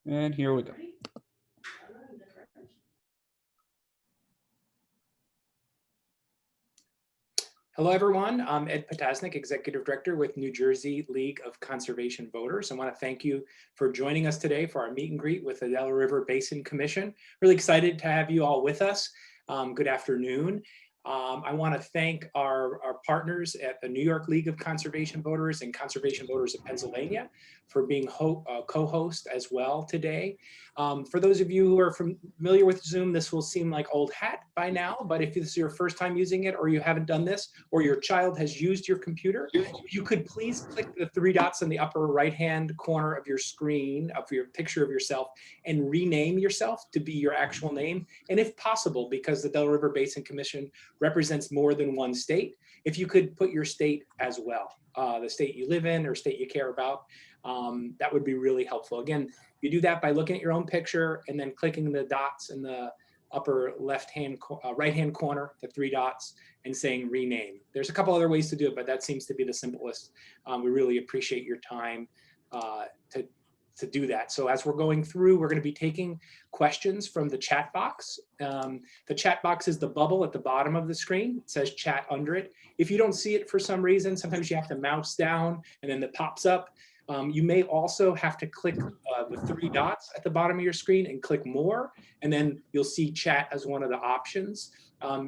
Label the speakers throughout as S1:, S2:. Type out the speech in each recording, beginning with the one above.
S1: And here we go.
S2: Hello, everyone. I'm Ed Potasnik, Executive Director with New Jersey League of Conservation Voters. I want to thank you for joining us today for our meet and greet with the Delaware River Basin Commission. Really excited to have you all with us. Good afternoon. I want to thank our partners at the New York League of Conservation Voters and Conservation Voters of Pennsylvania for being co-host as well today. For those of you who are familiar with Zoom, this will seem like old hat by now, but if this is your first time using it or you haven't done this or your child has used your computer, you could please click the three dots in the upper right-hand corner of your screen, of your picture of yourself, and rename yourself to be your actual name. And if possible, because the Delaware River Basin Commission represents more than one state, if you could put your state as well, the state you live in or state you care about, that would be really helpful. Again, you do that by looking at your own picture and then clicking the dots in the upper right-hand corner, the three dots, and saying rename. There's a couple other ways to do it, but that seems to be the simplest. We really appreciate your time to do that. So as we're going through, we're going to be taking questions from the chat box. The chat box is the bubble at the bottom of the screen. It says chat under it. If you don't see it for some reason, sometimes you have to mouse down and then it pops up. You may also have to click the three dots at the bottom of your screen and click more, and then you'll see chat as one of the options.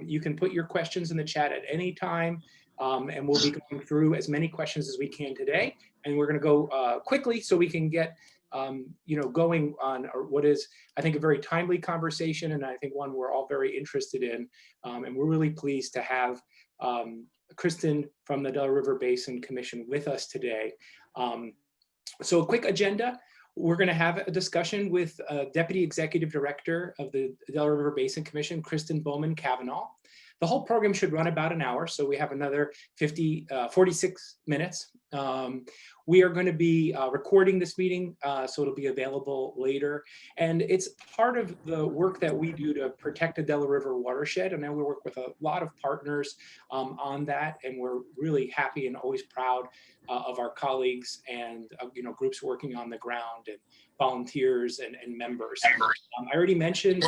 S2: You can put your questions in the chat at any time, and we'll be going through as many questions as we can today. And we're going to go quickly so we can get going on what is, I think, a very timely conversation, and I think one we're all very interested in. And we're really pleased to have Kristen from the Delaware River Basin Commission with us today. So a quick agenda. We're going to have a discussion with Deputy Executive Director of the Delaware River Basin Commission, Kristen Bowman-Kavanagh. The whole program should run about an hour, so we have another 46 minutes. We are going to be recording this meeting, so it'll be available later. And it's part of the work that we do to protect the Delaware River watershed. And then we work with a lot of partners on that. And we're really happy and always proud of our colleagues and groups working on the ground and volunteers and members. I already mentioned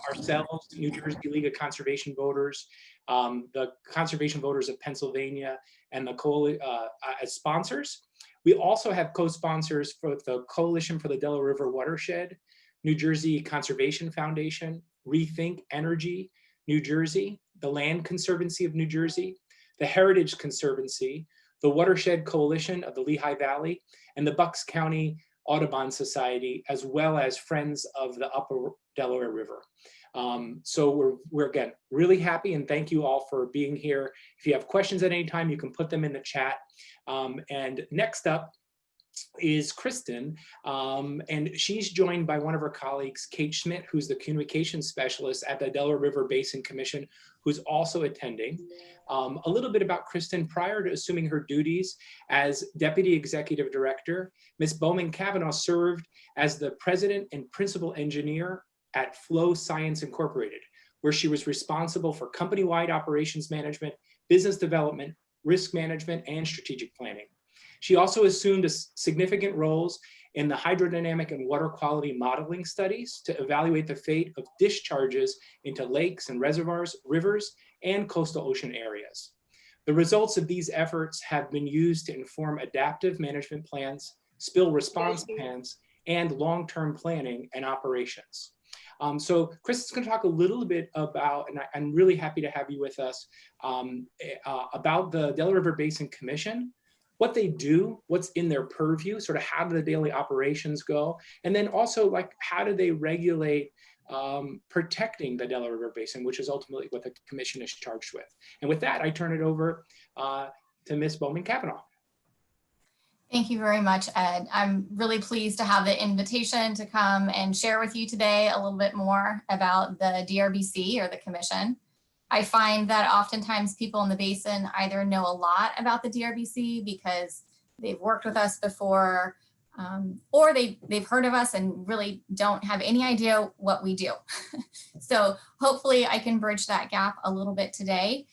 S2: ourselves, New Jersey League of Conservation Voters, the Conservation Voters of Pennsylvania, and the as sponsors. We also have co-sponsors for the Coalition for the Delaware River Watershed, New Jersey Conservation Foundation, Rethink Energy New Jersey, the Land Conservancy of New Jersey, the Heritage Conservancy, the Watershed Coalition of the Lehigh Valley, and the Bucks County Audubon Society, as well as Friends of the Upper Delaware River. So we're again really happy, and thank you all for being here. If you have questions at any time, you can put them in the chat. And next up is Kristen, and she's joined by one of her colleagues, Kate Schmidt, who's the communications specialist at the Delaware River Basin Commission, who's also attending. A little bit about Kristen. Prior to assuming her duties as Deputy Executive Director, Ms. Bowman-Kavanagh served as the President and Principal Engineer at Flow Science Incorporated, where she was responsible for company-wide operations management, business development, risk management, and strategic planning. She also assumed significant roles in the hydrodynamic and water quality modeling studies to evaluate the fate of discharges into lakes and reservoirs, rivers, and coastal ocean areas. The results of these efforts have been used to inform adaptive management plans, spill response plans, and long-term planning and operations. So Kristen's going to talk a little bit about, and I'm really happy to have you with us, about the Delaware River Basin Commission, what they do, what's in their purview, sort of how do the daily operations go, and then also like how do they regulate protecting the Delaware River Basin, which is ultimately what the commission is charged with. And with that, I turn it over to Ms. Bowman-Kavanagh.
S3: Thank you very much, Ed. I'm really pleased to have the invitation to come and share with you today a little bit more about the DRBC, or the commission. I find that oftentimes people in the basin either know a lot about the DRBC because they've worked with us before, or they've heard of us and really don't have any idea what we do. So hopefully I can bridge that gap a little bit today.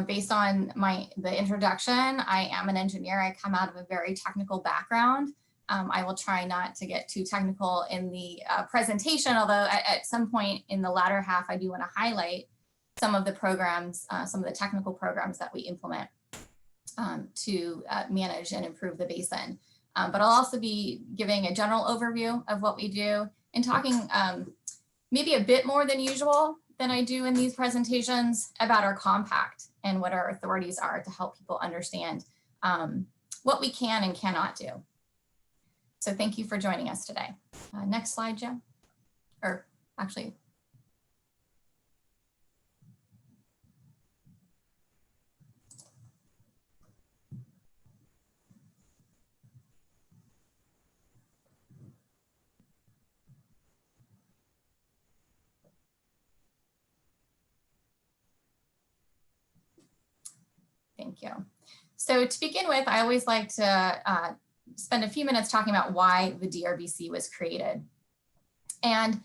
S3: Based on the introduction, I am an engineer. I come out of a very technical background. I will try not to get too technical in the presentation, although at some point in the latter half, I do want to highlight some of the programs, some of the technical programs that we implement to manage and improve the basin. But I'll also be giving a general overview of what we do and talking maybe a bit more than usual than I do in these presentations about our compact and what our authorities are to help people understand what we can and cannot do. So thank you for joining us today. Next slide, Joe. Or actually, thank you. So to begin with, I always like to spend a few minutes talking about why the DRBC was created. And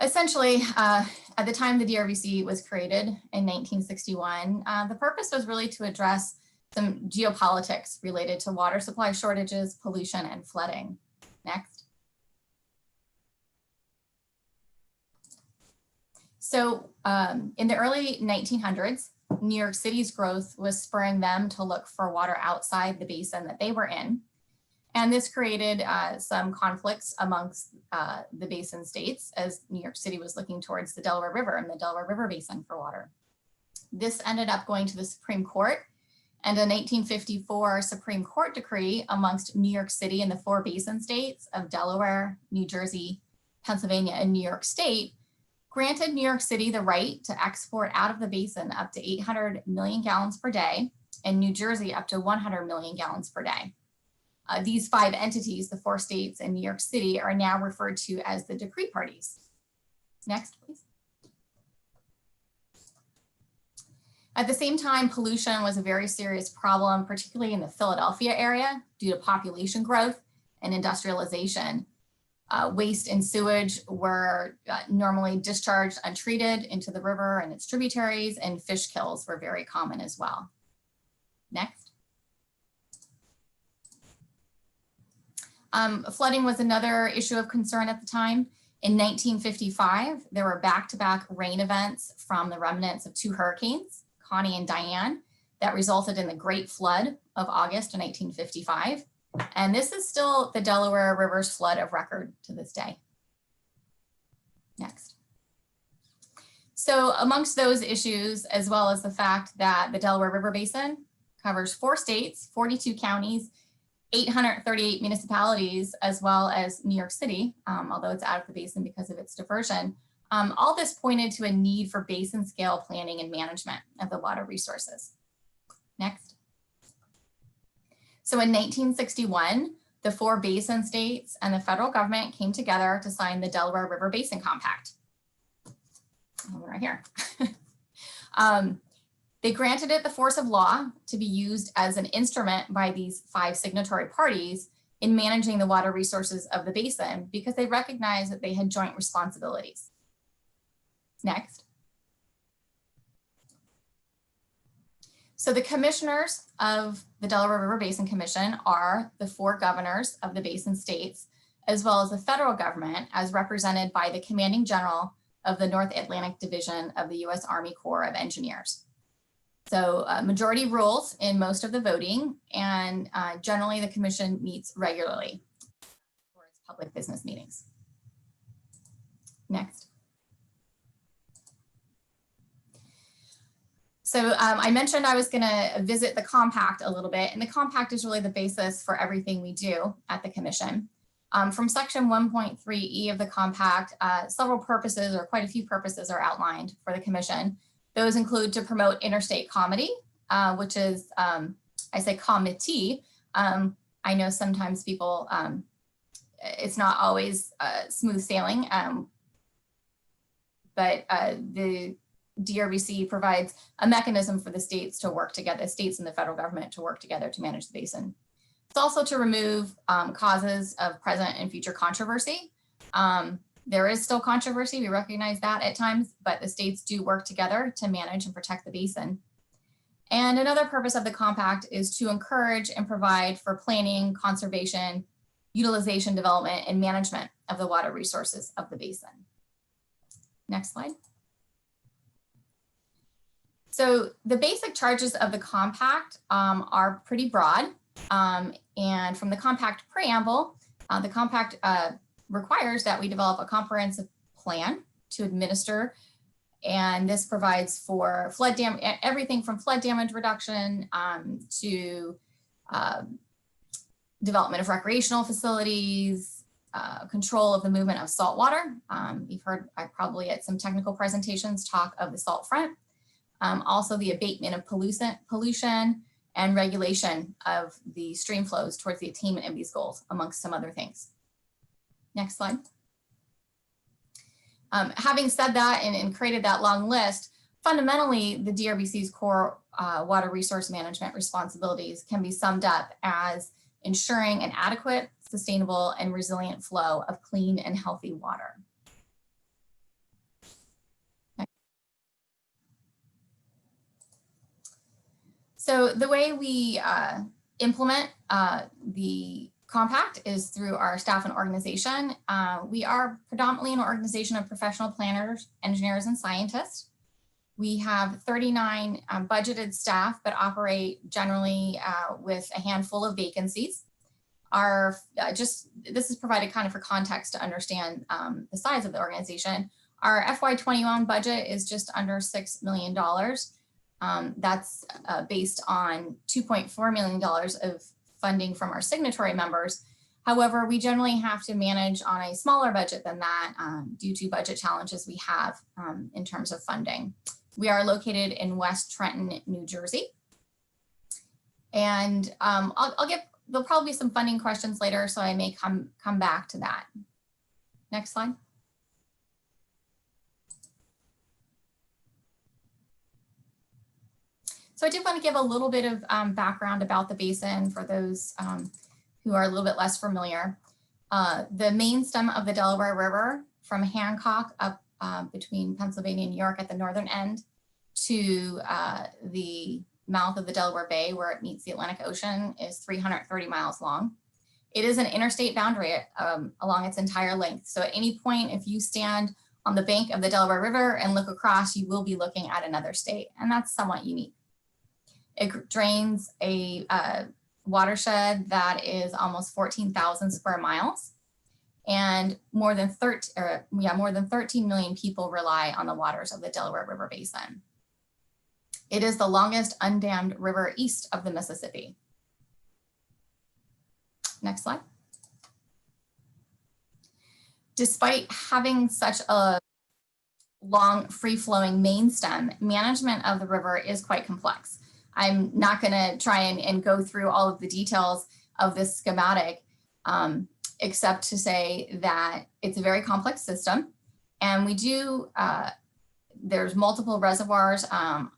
S3: essentially, at the time the DRBC was created in 1961, the purpose was really to address some geopolitics related to water supply shortages, pollution, and flooding. Next. So in the early 1900s, New York City's growth was spurring them to look for water outside the basin that they were in. And this created some conflicts amongst the basin states as New York City was looking towards the Delaware River and the Delaware River Basin for water. This ended up going to the Supreme Court, and a 1954 Supreme Court decree amongst New York City and the 4 basin states of Delaware, New Jersey, Pennsylvania, and New York State granted New York City the right to export out of the basin up to 800 million gallons per day, and New Jersey up to 100 million gallons per day. These 5 entities, the 4 states and New York City, are now referred to as the decree parties. Next, please. At the same time, pollution was a very serious problem, particularly in the Philadelphia area due to population growth and industrialization. Waste and sewage were normally discharged untreated into the river and its tributaries, and fish kills were very common as well. Next. Flooding was another issue of concern at the time. In 1955, there were back-to-back rain events from the remnants of 2 hurricanes, Connie and Diane, that resulted in the Great Flood of August in 1955. And this is still the Delaware River's flood of record to this day. Next. So amongst those issues, as well as the fact that the Delaware River Basin covers 4 states, 42 counties, 838 municipalities, as well as New York City, although it's out of the basin because of its diversion, all this pointed to a need for basin scale planning and management of the water resources. Next. So in 1961, the 4 basin states and the federal government came together to sign the Delaware River Basin Compact. Right here. They granted it the force of law to be used as an instrument by these 5 signatory parties in managing the water resources of the basin because they recognized that they had joint responsibilities. Next. So the commissioners of the Delaware River Basin Commission are the 4 governors of the basin states, as well as the federal government as represented by the commanding general of the North Atlantic Division of the U.S. Army Corps of Engineers. So majority rules in most of the voting, and generally the commission meets regularly for its public business meetings. Next. So I mentioned I was going to visit the compact a little bit, and the compact is really the basis for everything we do at the commission. From section 1.3E of the compact, several purposes, or quite a few purposes, are outlined for the commission. Those include to promote interstate comity, which is, I say committee. I know sometimes people, it's not always smooth sailing, but the DRBC provides a mechanism for the states to work together, states and the federal government to work together to manage the basin. It's also to remove causes of present and future controversy. There is still controversy, we recognize that at times, but the states do work together to manage and protect the basin. And another purpose of the compact is to encourage and provide for planning, conservation, utilization, development, and management of the water resources of the basin. Next slide. So the basic charges of the compact are pretty broad. And from the compact preamble, the compact requires that we develop a comprehensive plan to administer. And this provides for flood damage, everything from flood damage reduction to development of recreational facilities, control of the movement of salt water. You've heard probably at some technical presentations talk of the salt front. Also the abatement of pollution and regulation of the stream flows towards the attainment of these goals, amongst some other things. Next slide. Having said that and created that long list, fundamentally the DRBC's core water resource management responsibilities can be summed up as ensuring an adequate, sustainable, and resilient flow of clean and healthy water. So the way we implement the compact is through our staff and organization. We are predominantly an organization of professional planners, engineers, and scientists. We have 39 budgeted staff, but operate generally with a handful of vacancies. This is provided kind of for context to understand the size of the organization. Our FY21 budget is just under $6 million. That's based on $2.4 million of funding from our signatory members. However, we generally have to manage on a smaller budget than that due to budget challenges we have in terms of funding. We are located in West Trenton, New Jersey. And there'll probably be some funding questions later, so I may come back to that. Next slide. So I did want to give a little bit of background about the basin for those who are a little bit less familiar. The main stem of the Delaware River from Hancock up between Pennsylvania and New York at the northern end to the mouth of the Delaware Bay where it meets the Atlantic Ocean is 330 miles long. It is an interstate boundary along its entire length. So at any point, if you stand on the bank of the Delaware River and look across, you will be looking at another state, and that's somewhat unique. It drains a watershed that is almost 14,000 square miles, and more than 13 million people rely on the waters of the Delaware River Basin. It is the longest undammed river east of the Mississippi. Next slide. Despite having such a long free-flowing main stem, management of the river is quite complex. I'm not going to try and go through all of the details of this schematic, except to say that it's a very complex system. And we do, there's multiple reservoirs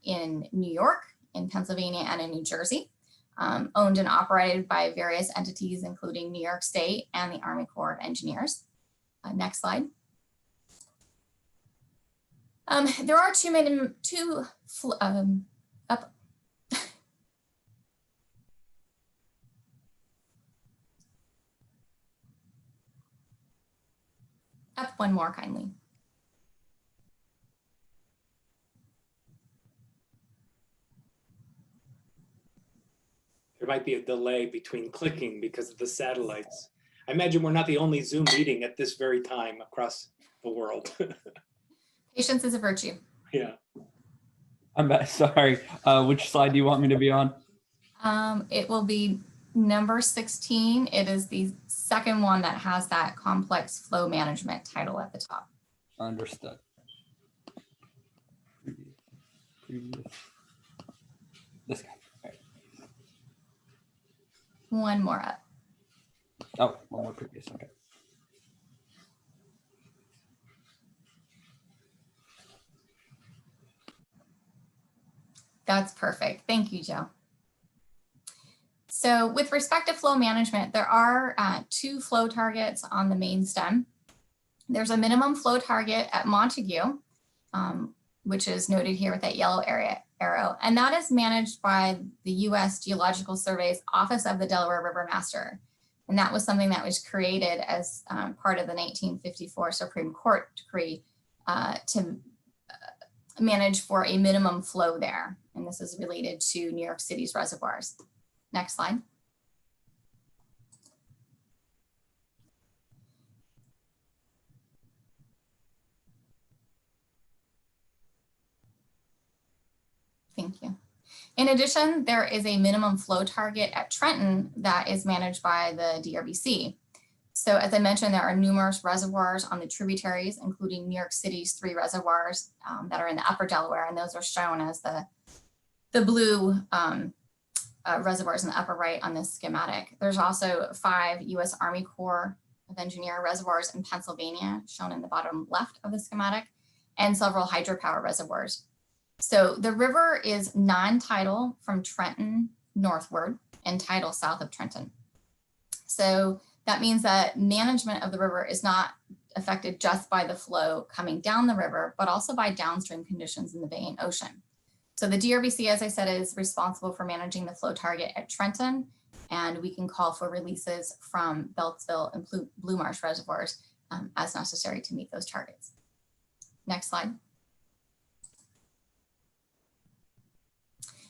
S3: in New York, in Pennsylvania, and in New Jersey, owned and operated by various entities, including New York State and the Army Corps of Engineers. Next slide. There are up one more kindly.
S2: There might be a delay between clicking because of the satellites. I imagine we're not the only Zoom meeting at this very time across the world.
S3: Patience is a virtue.
S2: Yeah.
S1: I'm back. Sorry. Which slide do you want me to be on?
S3: It will be number 16. It is the second one that has that complex flow management title at the top.
S1: Understood. Previous. This guy. Okay.
S3: One more up.
S1: Oh, one more previous. Okay.
S3: That's perfect. Thank you, Joe. So with respect to flow management, there are 2 flow targets on the main stem. There's a minimum flow target at Montague, which is noted here with that yellow arrow, and that is managed by the U.S. Geological Survey's Office of the Delaware River Master. And that was something that was created as part of the 1954 Supreme Court decree to manage for a minimum flow there. And this is related to New York City's reservoirs. Next slide. Thank you. In addition, there is a minimum flow target at Trenton that is managed by the DRBC. So as I mentioned, there are numerous reservoirs on the tributaries, including New York City's 3 reservoirs that are in the upper Delaware, and those are shown as the blue reservoirs in the upper right on this schematic. There's also 5 U.S. Army Corps of Engineer reservoirs in Pennsylvania, shown in the bottom left of the schematic, and several hydropower reservoirs. So the river is non-tidal from Trenton northward and tidal south of Trenton. So that means that management of the river is not affected just by the flow coming down the river, but also by downstream conditions in the bay and ocean. So the DRBC, as I said, is responsible for managing the flow target at Trenton, and we can call for releases from Beltsville and Blue Marsh reservoirs as necessary to meet those targets. Next slide.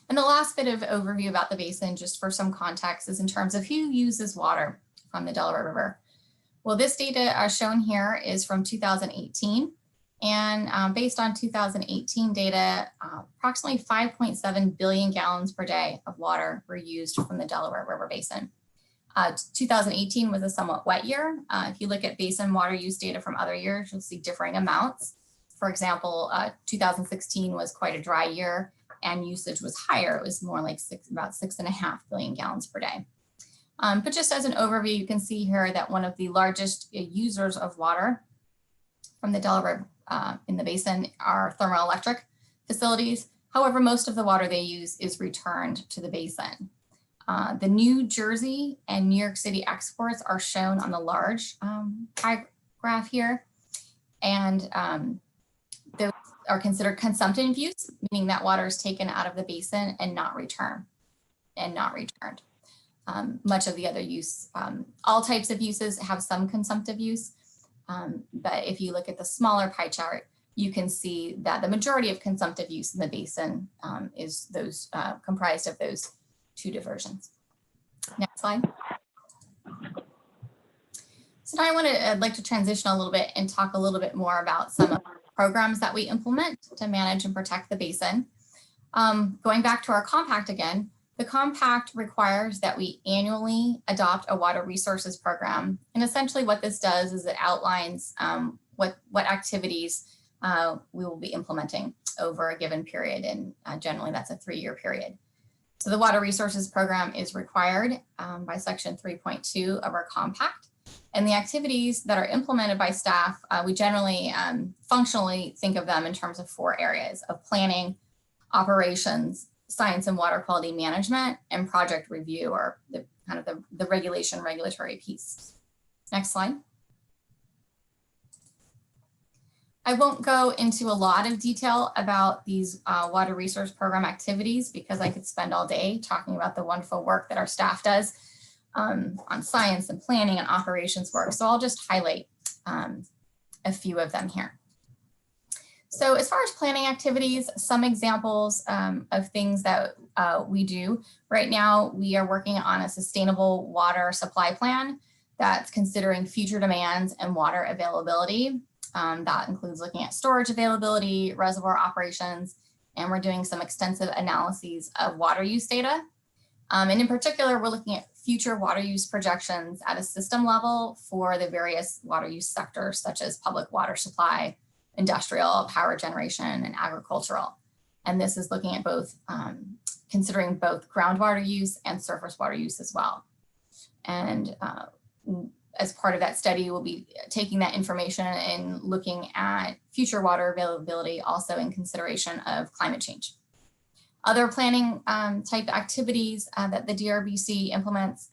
S3: And the last bit of overview about the basin, just for some context, is in terms of who uses water from the Delaware River. Well, this data shown here is from 2018. And based on 2018 data, approximately 5.7 billion gallons per day of water were used from the Delaware River Basin. 2018 was a somewhat wet year. If you look at basin water use data from other years, you'll see differing amounts. For example, 2016 was quite a dry year, and usage was higher. It was more like about 6.5 billion gallons per day. But just as an overview, you can see here that one of the largest users of water from the Delaware in the basin are thermoelectric facilities. However, most of the water they use is returned to the basin. The New Jersey and New York City exports are shown on the large pie graph here. And those are considered consumptive use, meaning that water is taken out of the basin and not returned. Much of the other use, all types of uses have some consumptive use. But if you look at the smaller pie chart, you can see that the majority of consumptive use in the basin is those comprised of those 2 diversions. Next slide. So now I'd like to transition a little bit and talk a little bit more about some of the programs that we implement to manage and protect the basin. Going back to our compact again, the compact requires that we annually adopt a water resources program. And essentially what this does is it outlines what activities we will be implementing over a given period. And generally that's a 3-year period. So the water resources program is required by section 3.2 of our compact. And the activities that are implemented by staff, we generally functionally think of them in terms of 4 areas of planning, operations, science and water quality management, and project review, or the regulatory piece. Next slide. I won't go into a lot of detail about these water resource program activities because I could spend all day talking about the wonderful work that our staff does on science and planning and operations work. So I'll just highlight a few of them here. So as far as planning activities, some examples of things that we do. Right now, we are working on a sustainable water supply plan that's considering future demands and water availability. That includes looking at storage availability, reservoir operations, and we're doing some extensive analyses of water use data. And in particular, we're looking at future water use projections at a system level for the various water use sectors, such as public water supply, industrial, power generation, and agricultural. And this is looking at both, considering both groundwater use and surface water use as well. And as part of that study, we'll be taking that information and looking at future water availability, also in consideration of climate change. Other planning type activities that the DRBC implements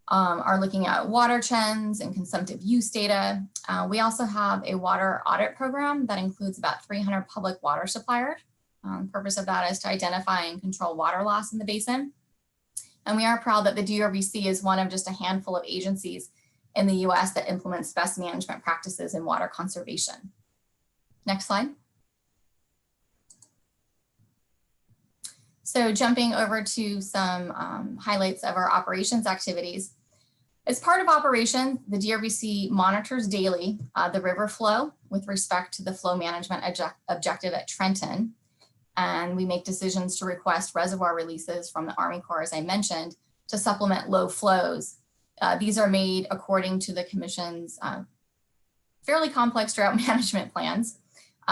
S3: are looking at water trends and consumptive use data. We also have a water audit program that includes about 300 public water suppliers. The purpose of that is to identify and control water loss in the basin. And we are proud that the DRBC is one of just a handful of agencies in the US that implements best management practices in water conservation. Next slide. So jumping over to some highlights of our operations activities. As part of operations, the DRBC monitors daily the river flow with respect to the flow management objective at Trenton. And we make decisions to request reservoir releases from the Army Corps, as I mentioned, to supplement low flows. These are made according to the Commission's fairly complex drought management plans.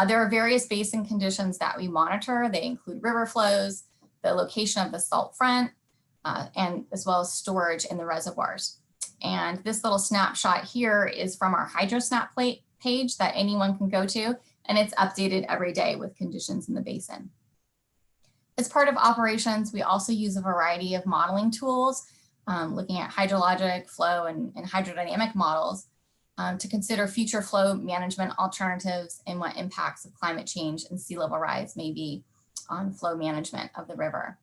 S3: There are various basin conditions that we monitor. They include river flows, the location of the salt front, and as well as storage in the reservoirs. And this little snapshot here is from our HydroSnap page that anyone can go to, and it's updated every day with conditions in the basin. As part of operations, we also use a variety of modeling tools, looking at hydrologic, flow, and hydrodynamic models to consider future flow management alternatives and what impacts of climate change and sea level rise may be on flow management of the river.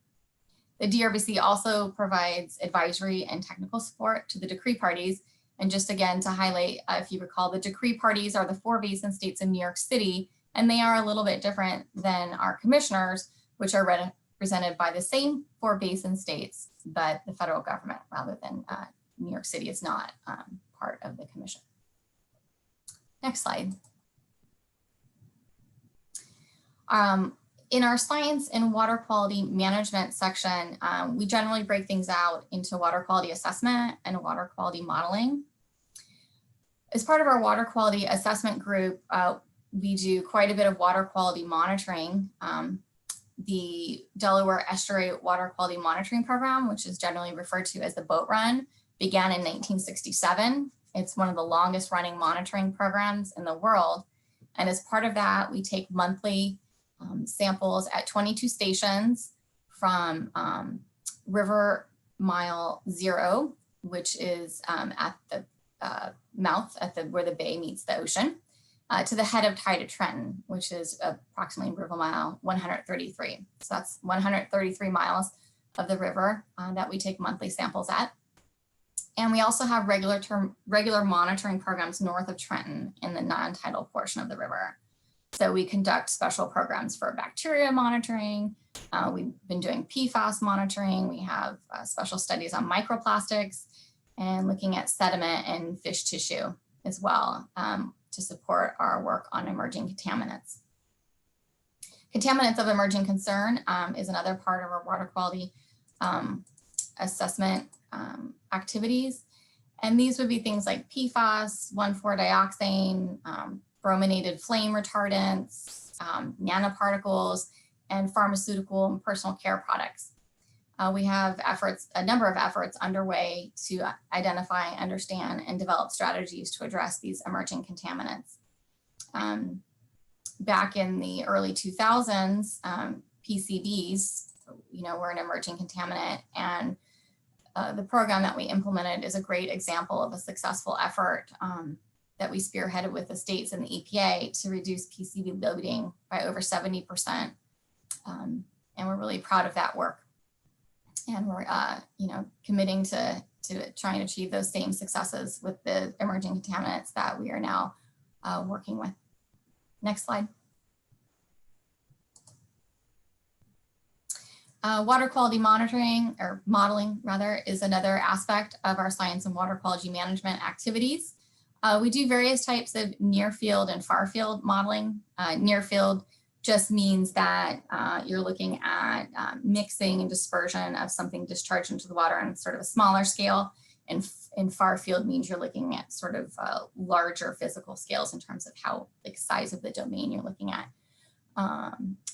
S3: The DRBC also provides advisory and technical support to the decree parties. And just again to highlight, if you recall, the decree parties are the 4 basin states in New York City, and they are a little bit different than our commissioners, which are represented by the same 4 basin states, but the federal government rather than New York City is not part of the commission. Next slide. In our science and water quality management section, we generally break things out into water quality assessment and water quality modeling. As part of our water quality assessment group, we do quite a bit of water quality monitoring. The Delaware Estuary Water Quality Monitoring Program, which is generally referred to as the Boat Run, began in 1967. It's one of the longest running monitoring programs in the world. And as part of that, we take monthly samples at 22 stations from River Mile 0, which is at the mouth where the bay meets the ocean, to the head of tide at Trenton, which is approximately River Mile 133. So that's 133 miles of the river that we take monthly samples at. And we also have regular monitoring programs north of Trenton in the non-tidal portion of the river. So we conduct special programs for bacteria monitoring. We've been doing PFAS monitoring. We have special studies on microplastics and looking at sediment and fish tissue as well to support our work on emerging contaminants. Contaminants of emerging concern is another part of our water quality assessment activities. And these would be things like PFAS, 1,4-dioxane, brominated flame retardants, nanoparticles, and pharmaceutical and personal care products. We have a number of efforts underway to identify, understand, and develop strategies to address these emerging contaminants. Back in the early 2000s, PCBs, were an emerging contaminant, and the program that we implemented is a great example of a successful effort that we spearheaded with the states and the EPA to reduce PCB loading by over 70%. And we're really proud of that work. And we're, committing to trying to achieve those same successes with the emerging contaminants that we are now working with. Next slide. Water quality monitoring, or modeling rather, is another aspect of our science and water quality management activities. We do various types of near field and far field modeling. Near field just means that you're looking at mixing and dispersion of something discharged into the water on sort of a smaller scale. And far field means you're looking at sort of larger physical scales in terms of how, like, size of the domain you're looking at.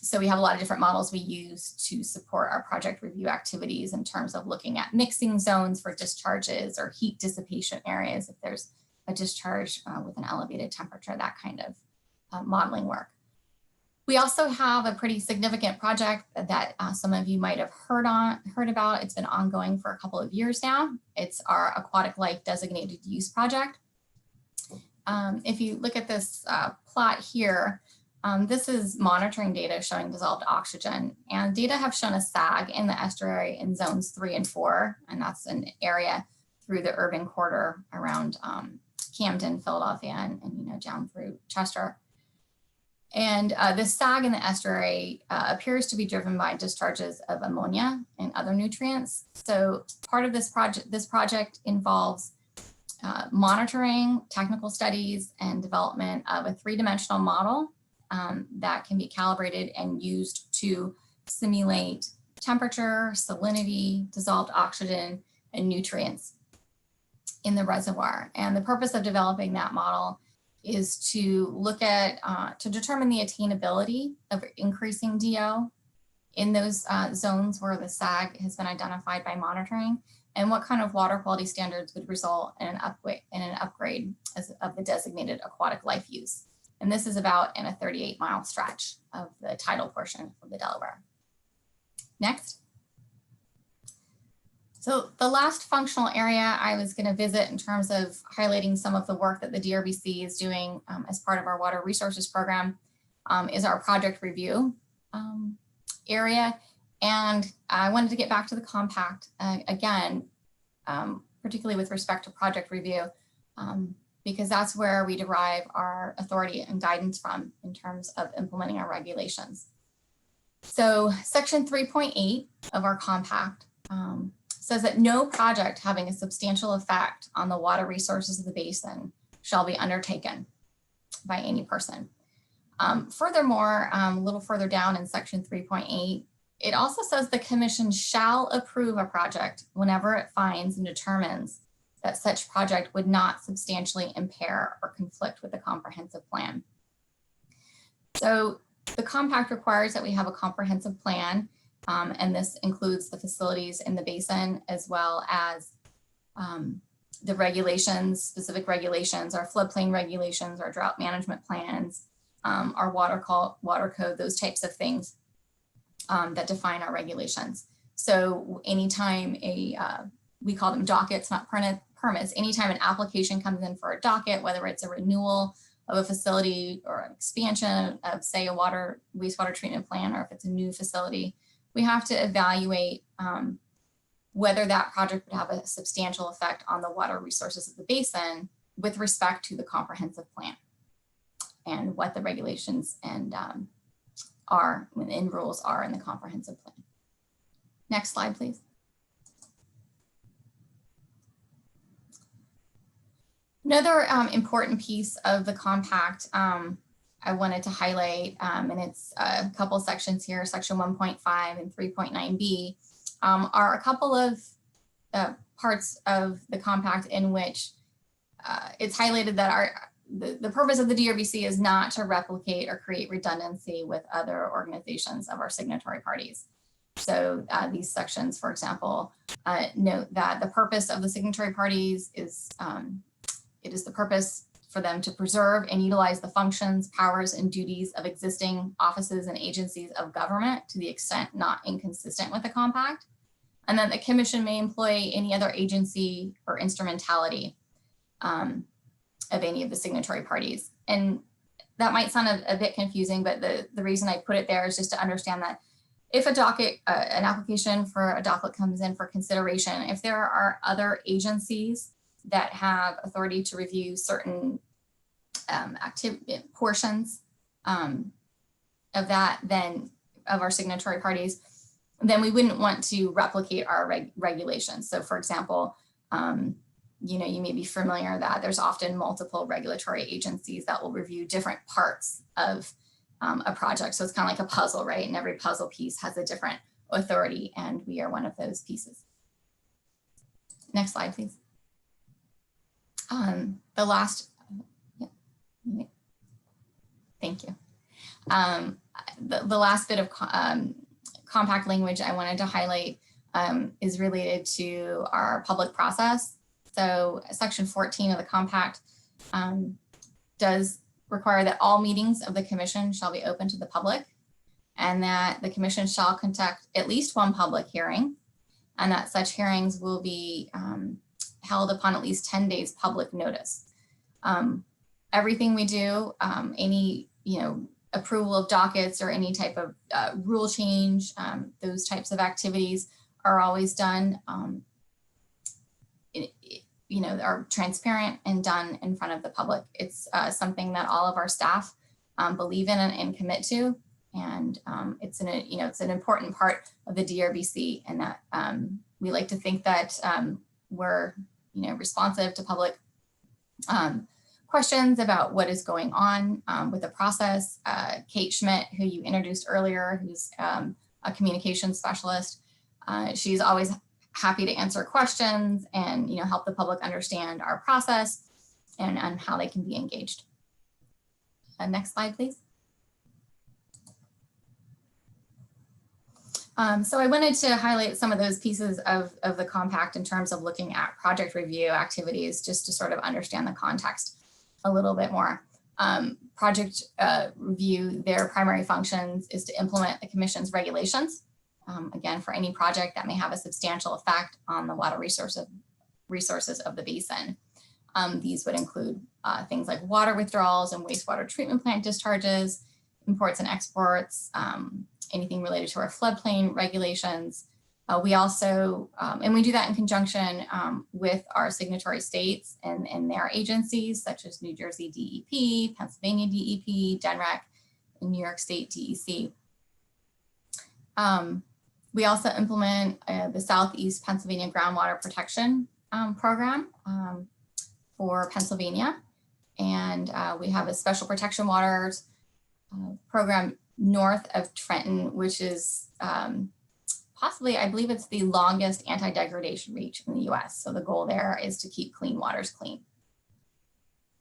S3: So we have a lot of different models we use to support our project review activities in terms of looking at mixing zones for discharges or heat dissipation areas if there's a discharge with an elevated temperature, that kind of modeling work. We also have a pretty significant project that some of you might have heard about. It's been ongoing for a couple of years now. It's our Aquatic Life Designated Use Project. If you look at this plot here, This is monitoring data showing dissolved oxygen, and data have shown a sag in the estuary in zones 3 and 4, and that's an area through the urban corridor around Camden, Philadelphia, and down through Chester. And the sag in the estuary appears to be driven by discharges of ammonia and other nutrients. So part of this project involves monitoring, technical studies, and development of a 3-dimensional model that can be calibrated and used to simulate temperature, salinity, dissolved oxygen, and nutrients in the reservoir. And the purpose of developing that model is to look at, to determine the attainability of increasing DO in those zones where the sag has been identified by monitoring, and what kind of water quality standards would result in an upgrade of the designated aquatic life use. And this is about in a 38-mile stretch of the tidal portion of the Delaware. Next. So the last functional area I was going to visit in terms of highlighting some of the work that the DRBC is doing as part of our water resources program is our project review area. And I wanted to get back to the compact again, particularly with respect to project review, because that's where we derive our authority and guidance from in terms of implementing our regulations. So section 3.8 of our compact says that no project having a substantial effect on the water resources of the basin shall be undertaken by any person. Furthermore, a little further down in section 3.8, it also says the commission shall approve a project whenever it finds and determines that such project would not substantially impair or conflict with the comprehensive plan. So the compact requires that we have a comprehensive plan, and this includes the facilities in the basin as well as the regulations, specific regulations, our floodplain regulations, our drought management plans, our water code, those types of things that define our regulations. So anytime we call them dockets, not permits, anytime an application comes in for a docket, whether it's a renewal of a facility or an expansion of, say, a wastewater treatment plant, or if it's a new facility, we have to evaluate whether that project would have a substantial effect on the water resources of the basin with respect to the comprehensive plan and what the regulations and rules are in the comprehensive plan. Next slide, please. Another important piece of the compact I wanted to highlight, and it's a couple sections here, section 1.5 and 3.9b, are a couple of parts of the compact in which it's highlighted that the purpose of the DRBC is not to replicate or create redundancy with other organizations of our signatory parties. So these sections, for example, note that the purpose of the signatory parties is it is the purpose for them to preserve and utilize the functions, powers, and duties of existing offices and agencies of government to the extent not inconsistent with the compact. And then the commission may employ any other agency or instrumentality of any of the signatory parties. And that might sound a bit confusing, but the reason I put it there is just to understand that if a docket, an application for a docket comes in for consideration, if there are other agencies that have authority to review certain portions of that, then of our signatory parties, then we wouldn't want to replicate our regulations. So for example, you may be familiar that there's often multiple regulatory agencies that will review different parts of a project. So it's kind of like a puzzle, right? And every puzzle piece has a different authority, and we are one of those pieces. Next slide, please. The last, yeah, thank you. The last bit of compact language I wanted to highlight is related to our public process. So section 14 of the compact does require that all meetings of the commission shall be open to the public, and that the commission shall conduct at least one public hearing, and that such hearings will be held upon at least 10 days public notice. Everything we do, any approval of dockets or any type of rule change. Those types of activities are always done, are transparent and done in front of the public. It's something that all of our staff believe in and commit to. And it's an important part of the DRBC, and that we like to think that we're responsive to public questions about what is going on with the process. Kate Schmidt, who you introduced earlier, who's a communications specialist, she's always happy to answer questions and help the public understand our process and how they can be engaged. Next slide, please. So I wanted to highlight some of those pieces of the compact in terms of looking at project review activities, just to sort of understand the context a little bit more. Project review, their primary functions is to implement the Commission's regulations. Again, for any project that may have a substantial effect on the water resources of the basin. These would include things like water withdrawals and wastewater treatment plant discharges, imports and exports, anything related to our floodplain regulations. We also, and we do that in conjunction with our signatory states and their agencies, such as New Jersey DEP, Pennsylvania DEP, DNREC, and New York State DEC. We also implement the Southeast Pennsylvania Groundwater Protection Program for Pennsylvania. And we have a special protection waters program north of Trenton, which is possibly, I believe it's the longest anti-degradation reach in the US. So the goal there is to keep clean waters clean.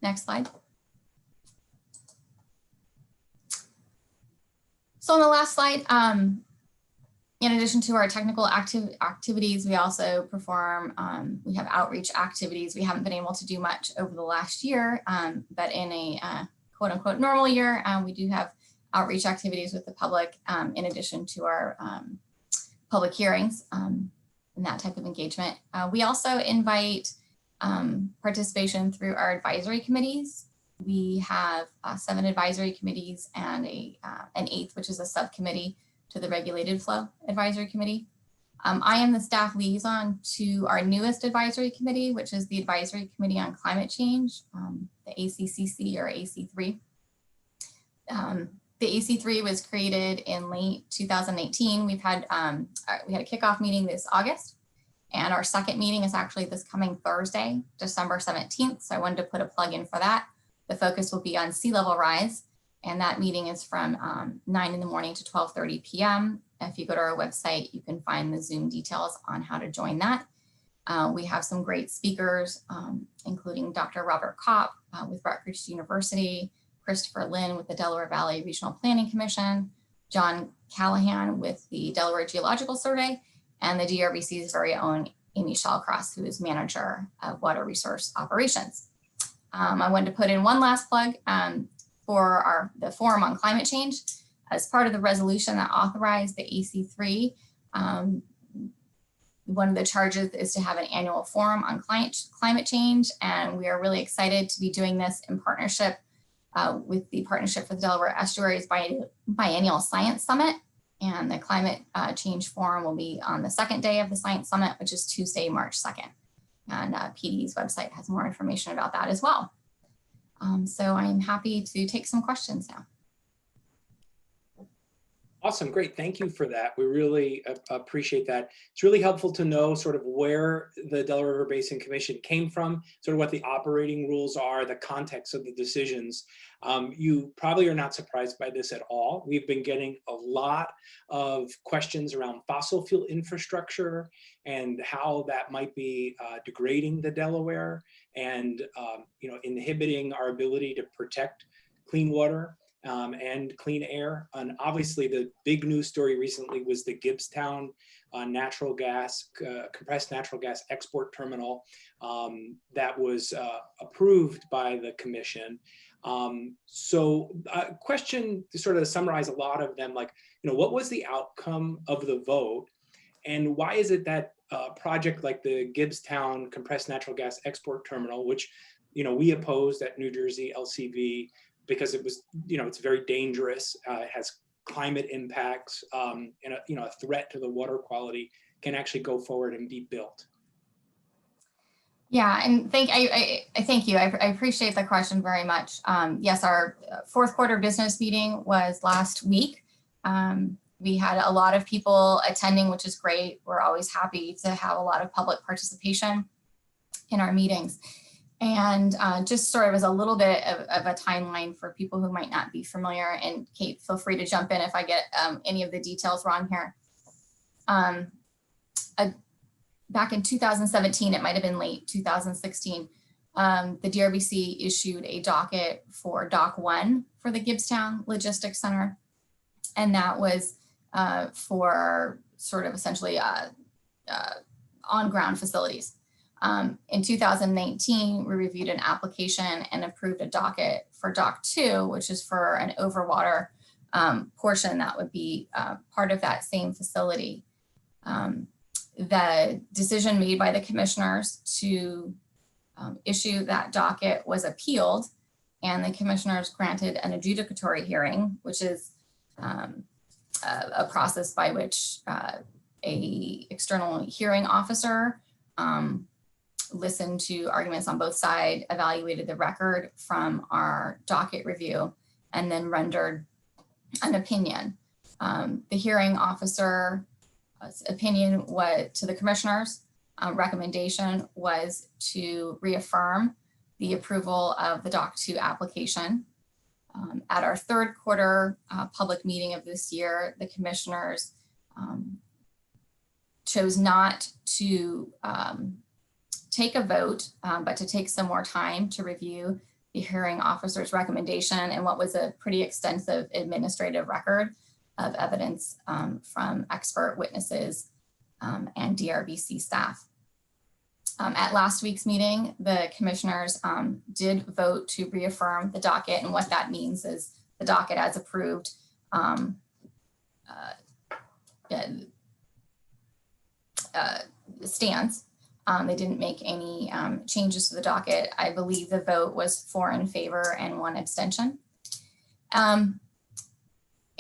S3: Next slide. So on the last slide, in addition to our technical activities, we also perform, we have outreach activities. We haven't been able to do much over the last year, but in a quote unquote normal year, we do have outreach activities with the public in addition to our public hearings and that type of engagement. We also invite participation through our advisory committees. We have 7 advisory committees and an 8th, which is a subcommittee to the Regulated Flow Advisory Committee. I am the staff liaison to our newest advisory committee, which is the Advisory Committee on Climate Change, the ACCC or AC3. The AC3 was created in late 2018. We had a kickoff meeting this August, and our second meeting is actually this coming Thursday, December 17th. So I wanted to put a plug in for that. The focus will be on sea level rise, and that meeting is from 9 in the morning to 12:30 p.m. If you go to our website, you can find the Zoom details on how to join that. We have some great speakers, including Dr. Robert Kopp with Rutgers University, Christopher Lynn with the Delaware Valley Regional Planning Commission, John Callahan with the Delaware Geological Survey, and the DRBC's very own Amy Shallcross, who is manager of water resource operations. I wanted to put in one last plug for the Forum on Climate Change. As part of the resolution that authorized the AC3, one of the charges is to have an annual forum on climate change, and we are really excited to be doing this in partnership with the Partnership for the Delaware Estuaries Biennial Science Summit. And the Climate Change Forum will be on the second day of the Science Summit, which is Tuesday, March 2nd. And PD's website has more information about that as well. So I'm happy to take some questions now.
S2: Awesome, great, thank you for that. We really appreciate that. It's really helpful to know sort of where the Delaware River Basin Commission came from, sort of what the operating rules are, the context of the decisions. You probably are not surprised by this at all. We've been getting a lot of questions around fossil fuel infrastructure and how that might be degrading the Delaware and inhibiting our ability to protect clean water and clean air. And obviously the big news story recently was the Gibbstown natural gas, compressed natural gas export terminal that was approved by the commission. So question to sort of summarize a lot of them, like, what was the outcome of the vote? And why is it that a project like the Gibbstown compressed natural gas export terminal, which we opposed at New Jersey LCV, because it was, it's very dangerous. It has climate impacts, and a threat to the water quality, can actually go forward and be built.
S3: Yeah, and thank you. I appreciate the question very much. Yes, our fourth quarter business meeting was last week. We had a lot of people attending, which is great. We're always happy to have a lot of public participation in our meetings. And just sort of as a little bit of a timeline for people who might not be familiar, and Kate, feel free to jump in if I get any of the details wrong here. Back in 2017, it might have been late 2016, the DRBC issued a docket for Dock 1 for the Gibbstown Logistics Center. And that was for sort of essentially on-ground facilities. In 2019, we reviewed an application and approved a docket for Dock 2, which is for an overwater portion that would be part of that same facility. The decision made by the commissioners to issue that docket was appealed, and the commissioners granted an adjudicatory hearing, which is a process by which a external hearing officer listened to arguments on both sides, evaluated the record from our docket review, and then rendered an opinion. The hearing officer opinion was to the commissioners. Recommendation was to reaffirm the approval of the Dock 2 application. At our third quarter public meeting of this year, the commissioners chose not to take a vote, but to take some more time to review the hearing officer's recommendation and what was a pretty extensive administrative record of evidence from expert witnesses and DRBC staff. At last week's meeting, the commissioners did vote to reaffirm the docket, and what that means is the docket as approved stands. They didn't make any changes to the docket. I believe the vote was 4 in favor and 1 abstention.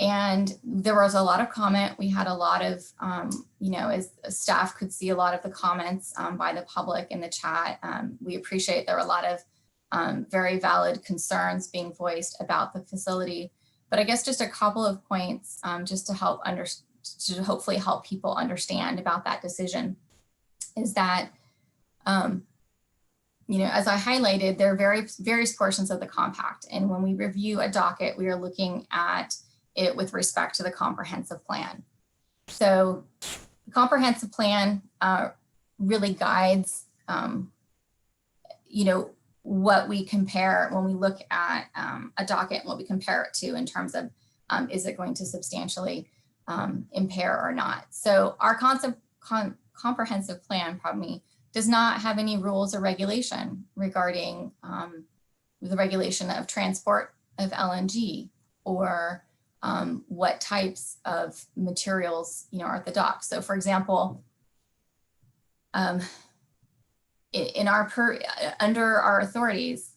S3: And there was a lot of comment. We had a lot of, as staff could see a lot of the comments by the public in the chat. We appreciate there were a lot of very valid concerns being voiced about the facility. But I guess just a couple of points just to help to hopefully help people understand about that decision is that, as I highlighted, there are various portions of the compact. And when we review a docket, we are looking at it with respect to the comprehensive plan. So the comprehensive plan really guides, what we compare when we look at a docket and what we compare it to in terms of is it going to substantially impair or not. So our comprehensive plan, does not have any rules or regulation regarding the regulation of transport of LNG or what types of materials are at the dock. So for example, under our authorities,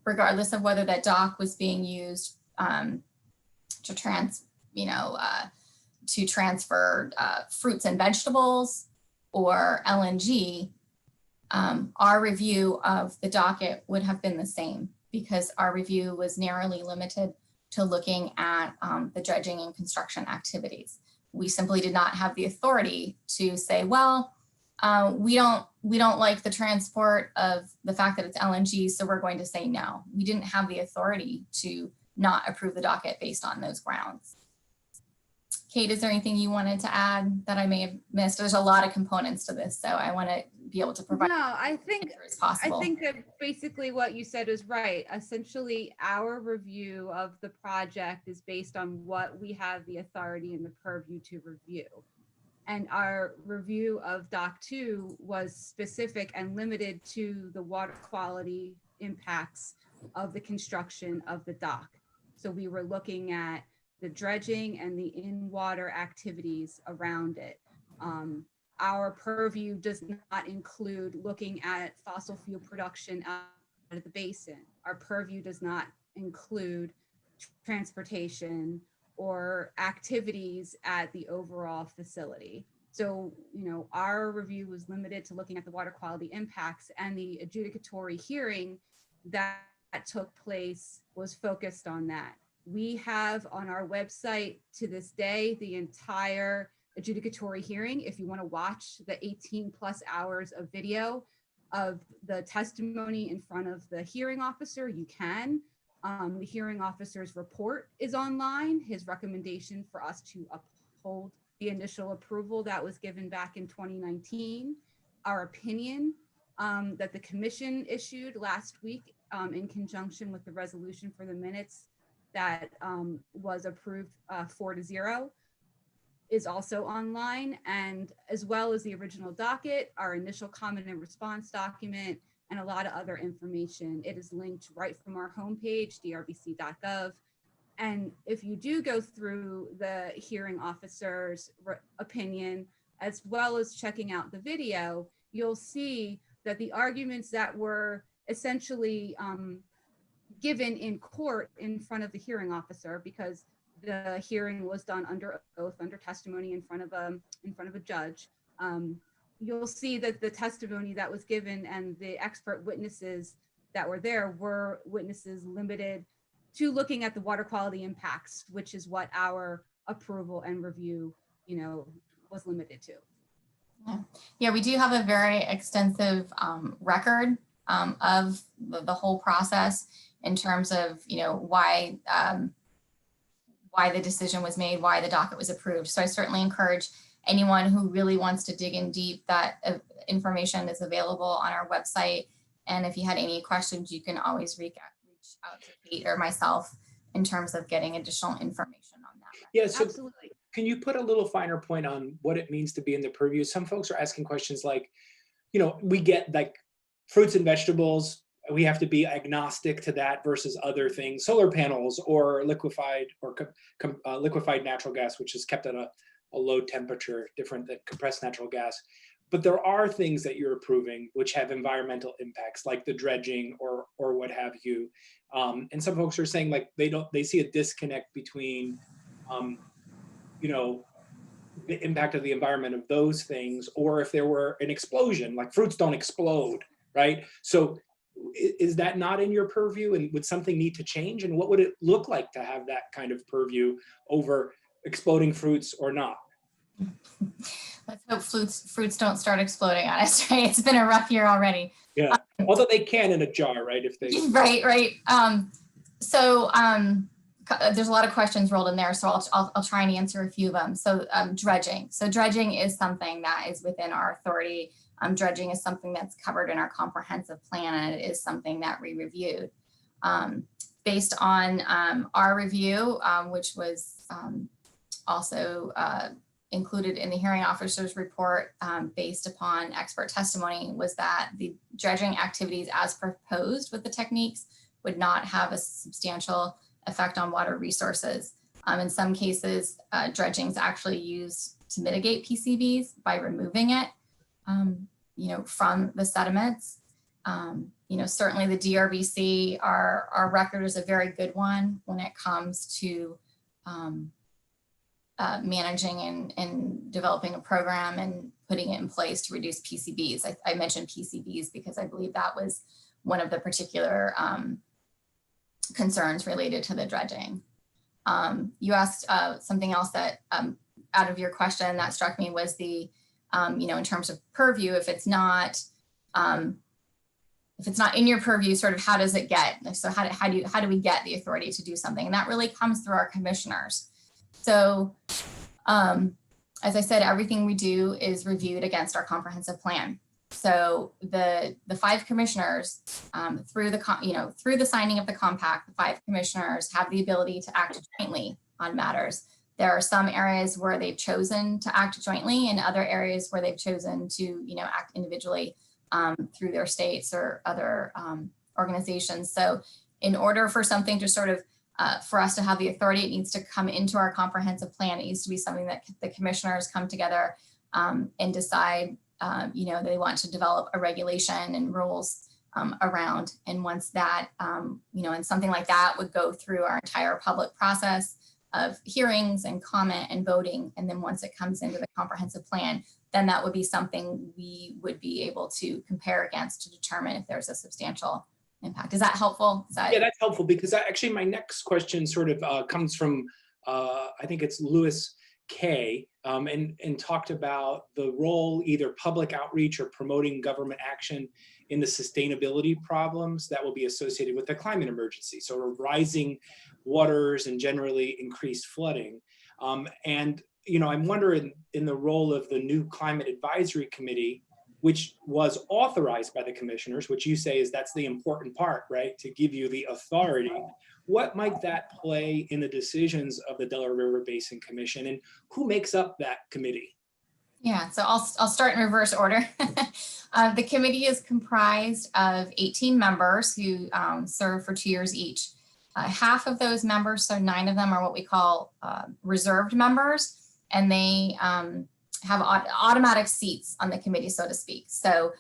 S3: regardless of whether that dock was being used to transfer fruits and vegetables or LNG, our review of the docket would have been the same, because our review was narrowly limited to looking at the dredging and construction activities. We simply did not have the authority to say, well, we don't like the transport of the fact that it's LNG, so we're going to say no. We didn't have the authority to not approve the docket based on those grounds. Kate, is there anything you wanted to add that I may have missed? There's a lot of components to this, so I want to be able to provide.
S4: No, I think that basically what you said is right. Essentially, our review of the project is based on what we have the authority and the purview to review. And our review of Dock 2 was specific and limited to the water quality impacts of the construction of the dock. So we were looking at the dredging and the in-water activities around it. Our purview does not include looking at fossil fuel production out of the basin. our purview does not include transportation or activities at the overall facility. So, our review was limited to looking at the water quality impacts, and the adjudicatory hearing that took place was focused on that. We have on our website to this day the entire adjudicatory hearing. If you want to watch the 18+ hours of video of the testimony in front of the hearing officer, you can. The hearing officer's report is online, his recommendation for us to uphold the initial approval that was given back in 2019, our opinion that the commission issued last week in conjunction with the resolution for the minutes that was approved 4-0 is also online, and as well as the original docket, our initial comment and response document, and a lot of other information. It is linked right from our homepage, drbc.gov. And if you do go through the hearing officer's opinion, as well as checking out the video, you'll see that the arguments that were essentially given in court in front of the hearing officer, because the hearing was done under oath, under testimony in front of a judge. You'll see that the testimony that was given and the expert witnesses that were there were witnesses limited to looking at the water quality impacts, which is what our approval and review, was limited to.
S3: Yeah, we do have a very extensive record of the whole process in terms of, why the decision was made, why the docket was approved. So I certainly encourage anyone who really wants to dig in deep, that information is available on our website. And if you had any questions, you can always reach out to Kate or myself in terms of getting additional information on that.
S2: Yeah, so
S4: Absolutely.
S2: Can you put a little finer point on what it means to be in the purview? Some folks are asking questions like, we get like fruits and vegetables, we have to be agnostic to that versus other things, solar panels or liquefied natural gas, which is kept at a low temperature, different than compressed natural gas. But there are things that you're approving which have environmental impacts, like the dredging or what have you. And some folks are saying like they see a disconnect between the impact of the environment of those things, or if there were an explosion, like fruits don't explode, right? So is that not in your purview, and would something need to change? And what would it look like to have that kind of purview over exploding fruits or not?
S3: Let's hope fruits don't start exploding on us, right? It's been a rough year already.
S2: Yeah, although they can in a jar, right? If they
S3: right. There's a lot of questions rolled in there, so I'll try and answer a few of them. So dredging. So dredging is something that is within our authority. Dredging is something that's covered in our comprehensive plan, and it is something that we reviewed. Based on our review, which was also included in the hearing officer's report based upon expert testimony, was that the dredging activities as proposed with the techniques would not have a substantial effect on water resources. In some cases, dredging is actually used to mitigate PCBs by removing it, from the sediments. Certainly the DRBC, our record is a very good one when it comes to managing and developing a program and putting it in place to reduce PCBs. I mentioned PCBs because I believe that was one of the particular concerns related to the dredging. You asked something else that out of your question that struck me was the, in terms of purview, if it's not in your purview, sort of how does it get? So how do we get the authority to do something? And that really comes through our commissioners. So as I said, everything we do is reviewed against our comprehensive plan. So the 5 commissioners, through the signing of the compact, the 5 commissioners have the ability to act jointly on matters. There are some areas where they've chosen to act jointly, and other areas where they've chosen to, act individually through their states or other organizations. So in order for something to sort of, for us to have the authority, it needs to come into our comprehensive plan. It needs to be something that the commissioners come together and decide, they want to develop a regulation and rules around. And once that, and something like that would go through our entire public process of hearings and comment and voting. And then once it comes into the comprehensive plan, then that would be something we would be able to compare against to determine if there's a substantial impact. Is that helpful?
S2: Yeah, that's helpful, because actually my next question sort of comes from, I think it's Lewis K, and talked about the role, either public outreach or promoting government action in the sustainability problems that will be associated with the climate emergency. So rising waters and generally increased flooding. I'm wondering, in the role of the new Climate Advisory Committee, which was authorized by the commissioners, which you say is that's the important part, right? To give you the authority. What might that play in the decisions of the Delaware River Basin Commission, and who makes up that committee?
S3: Yeah, so I'll start in reverse order. The committee is comprised of 18 members who serve for 2 years each. Half of those members, so 9 of them, are what we call reserved members, and they have automatic seats on the committee, so to speak. So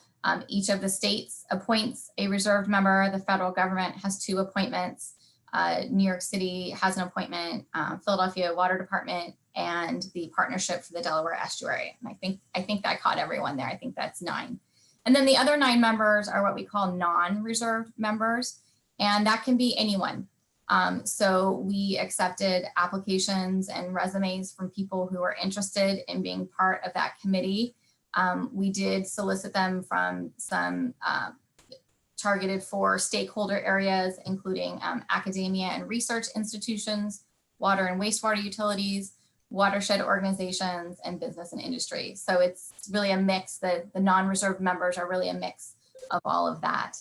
S3: each of the states appoints a reserved member. The federal government has 2 appointments. New York City has an appointment, Philadelphia Water Department, and the Partnership for the Delaware Estuary. And I think that caught everyone there. I think that's 9. And then the other 9 members are what we call non-reserved members, and that can be anyone. So we accepted applications and resumes from people who are interested in being part of that committee. We did solicit them from some targeted for stakeholder areas, including academia and research institutions, water and wastewater utilities, watershed organizations, and business and industry. So it's really a mix. The non-reserved members are really a mix of all of that.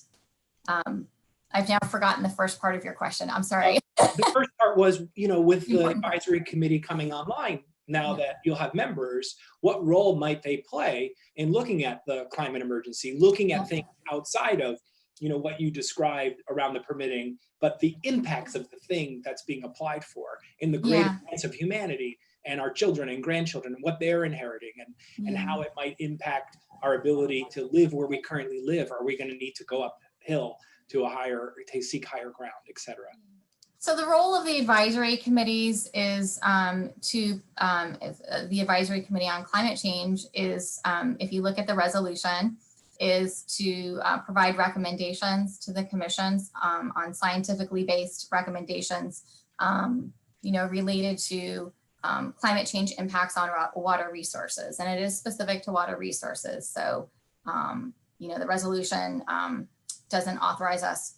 S3: I've now forgotten the first part of your question. I'm sorry.
S2: The first part was, with the advisory committee coming online, now that you'll have members, what role might they play in looking at the climate emergency, looking at things outside of what you described around the permitting, but the impacts of the thing that's being applied for in the greater sense of humanity and our children and grandchildren, and what they're inheriting, and how it might impact our ability to live where we currently live. Are we going to need to go uphill to seek higher ground, et cetera?
S3: So the role of the advisory committees is the Advisory Committee on Climate Change is, if you look at the resolution, is to provide recommendations to the commissions on scientifically based recommendations, related to climate change impacts on water resources. And it is specific to water resources. So, the resolution doesn't authorize us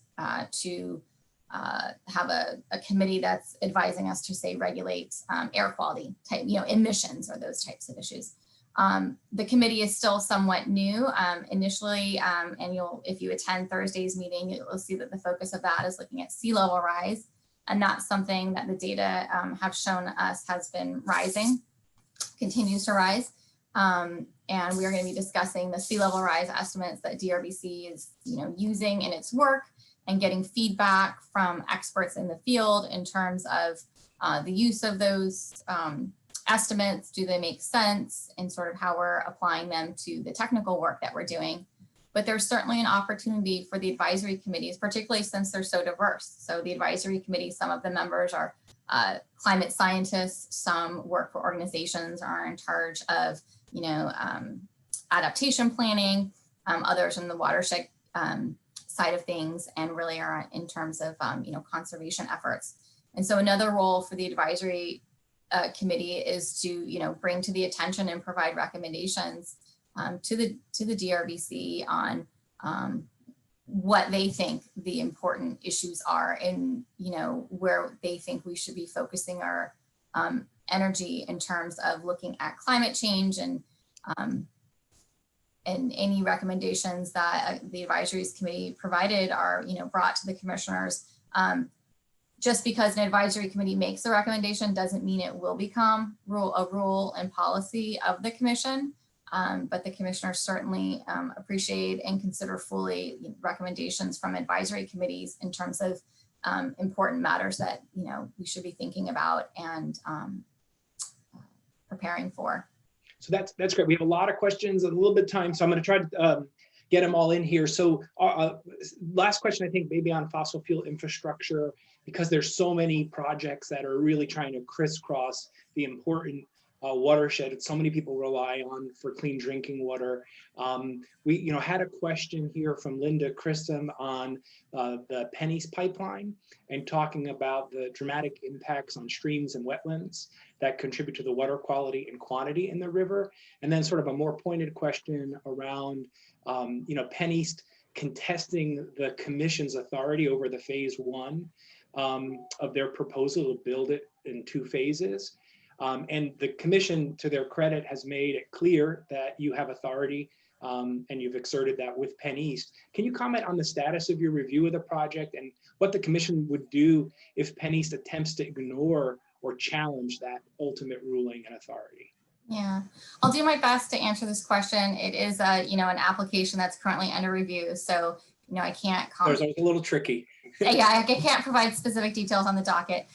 S3: to have a committee that's advising us to, say, regulate air quality type, emissions or those types of issues. The committee is still somewhat new initially, and if you attend Thursday's meeting, you'll see that the focus of that is looking at sea level rise. And that's something that the data have shown us has been rising, continues to rise. And we are going to be discussing the sea level rise estimates that DRBC is using in its work, and getting feedback from experts in the field in terms of the use of those estimates. Do they make sense, and sort of how we're applying them to the technical work that we're doing. But there's certainly an opportunity for the advisory committees, particularly since they're so diverse. So the advisory committee, some of the members are climate scientists, some work for organizations, are in charge of adaptation planning, others in the watershed side of things, and really are in terms of conservation efforts. And so another role for the advisory committee is to bring to the attention and provide recommendations to the DRBC on what they think the important issues are, and where they think we should be focusing our energy in terms of looking at climate change, and any recommendations that the advisories committee provided are brought to the commissioners. Just because an advisory committee makes a recommendation doesn't mean it will become a rule and policy of the commission. But the commissioners certainly appreciate and consider fully recommendations from advisory committees in terms of important matters that we should be thinking about and preparing for.
S2: So that's great. We have a lot of questions, a little bit of time, so I'm going to try to get them all in here. So last question, I think maybe on fossil fuel infrastructure, because there's so many projects that are really trying to crisscross the important watershed that so many people rely on for clean drinking water. We had a question here from Linda Kristen on the Penn East pipeline and talking about the dramatic impacts on streams and wetlands that contribute to the water quality and quantity in the river. And then sort of a more pointed question around Penn East contesting the commission's authority over the phase 1 of their proposal to build it in 2 phases. And the commission, to their credit, has made it clear that you have authority and you've exerted that with Penn East. Can you comment on the status of your review of the project and what the commission would do if Penn East attempts to ignore or challenge that ultimate ruling and authority?
S3: Yeah, I'll do my best to answer this question. It is an application that's currently under review. So, I can't comment.
S2: It's a little tricky.
S3: Yeah, I can't provide specific details on the docket.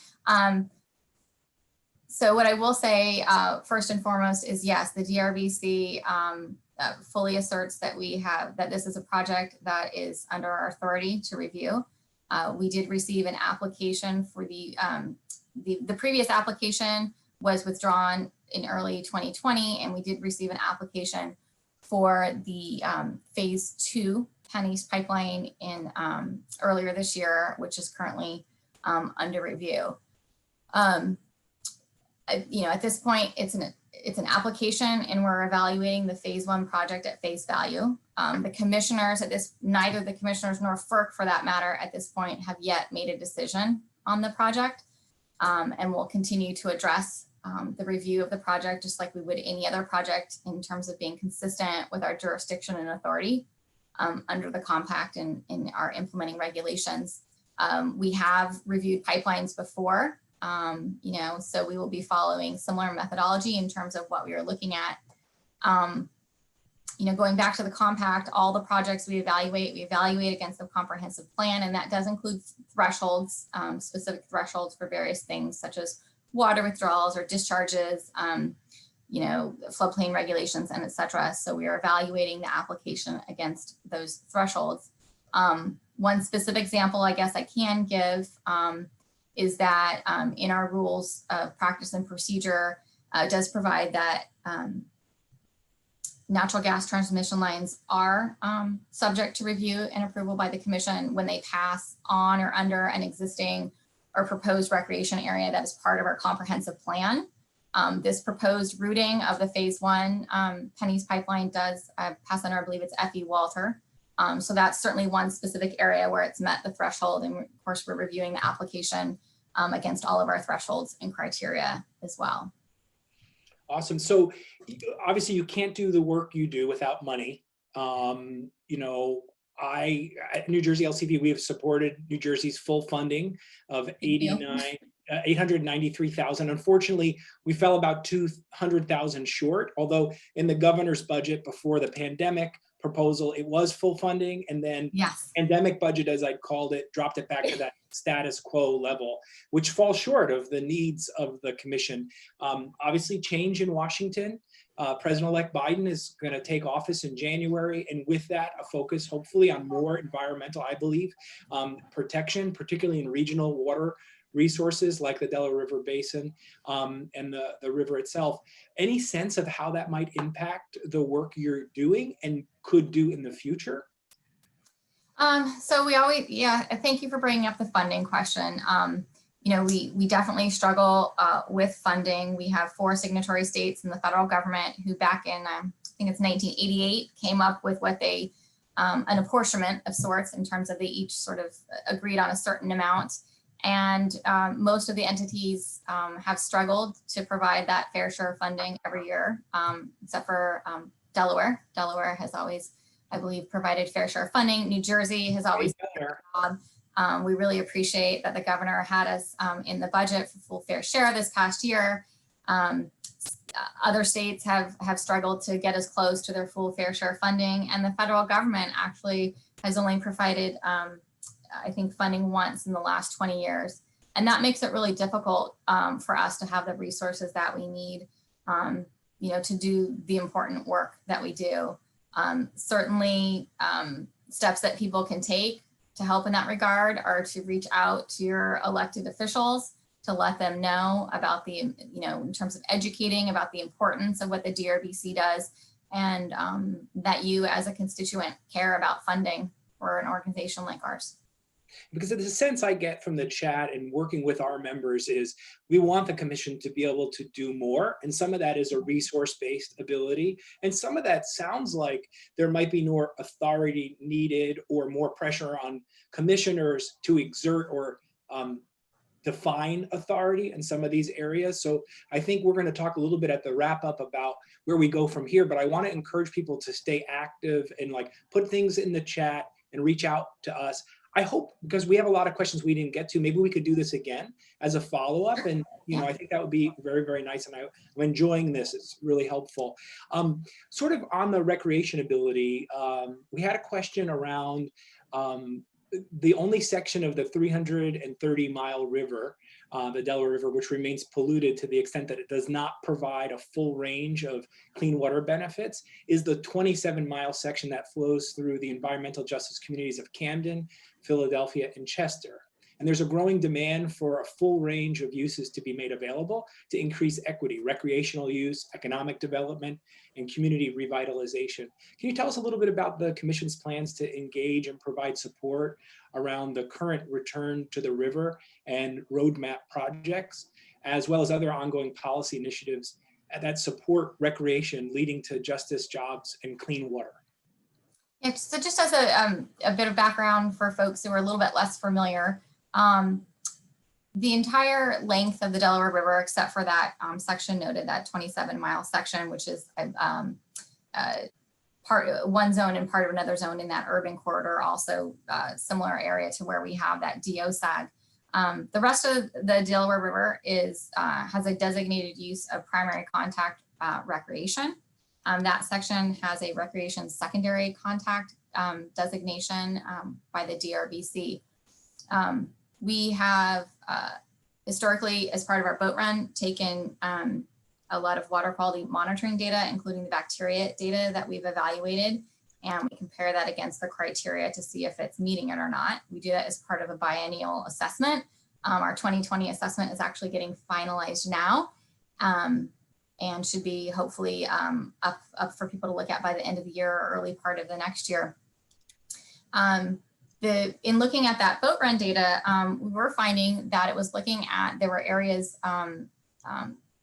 S3: So what I will say first and foremost is yes, the DRBC fully asserts that this is a project that is under our authority to review. We did receive an application for the previous application was withdrawn in early 2020, and we did receive an application for the phase 2 Penn East pipeline in earlier this year, which is currently under review. At this point, it's an application, and we're evaluating the phase 1 project at face value. The commissioners neither the commissioners nor FERC, for that matter, at this point have yet made a decision on the project, and we'll continue to address the review of the project just like we would any other project in terms of being consistent with our jurisdiction and authority under the compact and in our implementing regulations. We have reviewed pipelines before. So we will be following similar methodology in terms of what we are looking at. Going back to the compact, all the projects we evaluate against the comprehensive plan, and that does include thresholds, specific thresholds for various things such as water withdrawals or discharges, floodplain regulations, and et cetera. So we are evaluating the application against those thresholds. One specific example I guess I can give is that in our rules of practice and procedure, does provide that natural gas transmission lines are subject to review and approval by the commission when they pass on or under an existing or proposed recreation area that is part of our comprehensive plan. This proposed routing of the phase 1 Penn East pipeline does pass under, I believe it's F.E. Walter. So that's certainly one specific area where it's met the threshold. And of course, we're reviewing the application against all of our thresholds and criteria as well.
S2: Awesome. So obviously you can't do the work you do without money. At New Jersey LCV, we have supported New Jersey's full funding of $893,000. Unfortunately, we fell about $200,000 short, although in the governor's budget before the pandemic proposal, it was full funding, and then pandemic budget, as I called it, dropped it back to that status quo level, which falls short of the needs of the commission. Obviously, change in Washington. President-elect Biden is going to take office in January, and with that, a focus hopefully on more environmental, I believe, protection, particularly in regional water resources like the Delaware River Basin and the river itself. Any sense of how that might impact the work you're doing and could do in the future?
S3: So we always, thank you for bringing up the funding question. We definitely struggle with funding. We have 4 signatory states in the federal government who back in, I think it's 1988, came up with what they, an apportionment of sorts in terms of they each sort of agreed on a certain amount. And most of the entities have struggled to provide that fair share of funding every year, except for Delaware. Delaware has always, I believe, provided fair share of funding. New Jersey has always done a good job. We really appreciate that the governor had us in the budget for full fair share this past year. Other states have struggled to get as close to their full fair share funding, and the federal government actually has only provided I think funding once in the last 20 years. And that makes it really difficult for us to have the resources that we need, to do the important work that we do. Certainly, steps that people can take to help in that regard are to reach out to your elected officials to let them know about the, in terms of educating about the importance of what the DRBC does, and that you as a constituent care about funding for an organization like ours.
S2: Because the sense I get from the chat and working with our members is we want the commission to be able to do more. And some of that is a resource-based ability. And some of that sounds like there might be more authority needed or more pressure on commissioners to exert or define authority in some of these areas. So I think we're going to talk a little bit at the wrap up about where we go from here, but I want to encourage people to stay active and like put things in the chat and reach out to us. I hope, because we have a lot of questions we didn't get to, maybe we could do this again as a follow-up. And, I think that would be very, very nice. And I'm enjoying this. It's really helpful. Sort of on the recreation ability, we had a question around the only section of the 330-mile river, the Delaware River, which remains polluted to the extent that it does not provide a full range of clean water benefits, is the 27-mile section that flows through the environmental justice communities of Camden, Philadelphia, and Chester. And there's a growing demand for a full range of uses to be made available to increase equity, recreational use, economic development, and community revitalization. Can you tell us a little bit about the Commission's plans to engage and provide support around the current return to the river and roadmap projects, as well as other ongoing policy initiatives that support recreation leading to justice, jobs, and clean water?
S3: Yeah, so just as a bit of background for folks who are a little bit less familiar, the entire length of the Delaware River, except for that section noted, that 27-mile section, which is one zone and part of another zone in that urban corridor, also similar area to where we have that DOSAG. The rest of the Delaware River has a designated use of primary contact recreation. That section has a recreation secondary contact designation by the DRBC. We have historically, as part of our boat run, taken a lot of water quality monitoring data, including the bacteria data that we've evaluated, and we compare that against the criteria to see if it's meeting it or not. We do that as part of a biennial assessment. Our 2020 assessment is actually getting finalized now, and should be hopefully up for people to look at by the end of the year or early part of the next year. In looking at that boat run data, we were finding that it was looking at, there were areas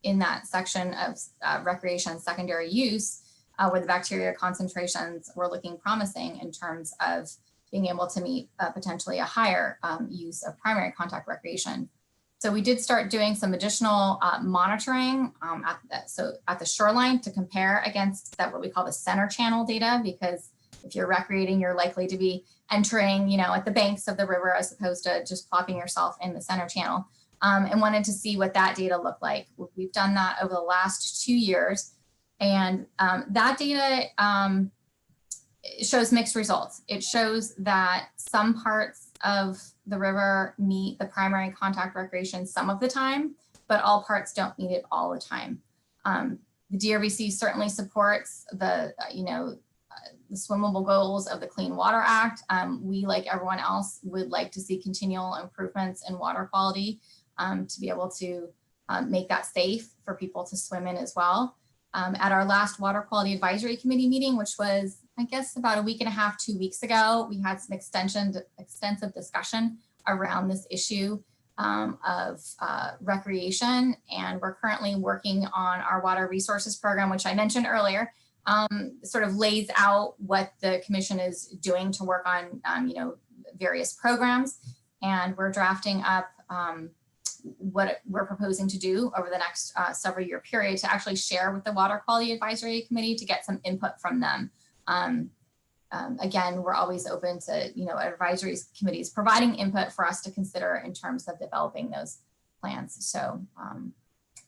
S3: in that section of recreation secondary use where the bacteria concentrations were looking promising in terms of being able to meet potentially a higher use of primary contact recreation. So we did start doing some additional monitoring at the shoreline to compare against that, what we call the center channel data, because if you're recreating, you're likely to be entering, at the banks of the river as opposed to just plopping yourself in the center channel, and wanted to see what that data looked like. We've done that over the last 2 years, and that data shows mixed results. It shows that some parts of the river meet the primary contact recreation some of the time, but all parts don't meet it all the time. The DRBC certainly supports the swimmable goals of the Clean Water Act. We, like everyone else, would like to see continual improvements in water quality to be able to make that safe for people to swim in as well. At our last Water Quality Advisory Committee meeting, which was, I guess, about a week and a half, 2 weeks ago, we had some extensive discussion around this issue of recreation. And we're currently working on our water resources program, which I mentioned earlier, sort of lays out what the commission is doing to work on, various programs. And we're drafting up what we're proposing to do over the next several year period to actually share with the Water Quality Advisory Committee to get some input from them. Again, we're always open to, advisory committees providing input for us to consider in terms of developing those plans. So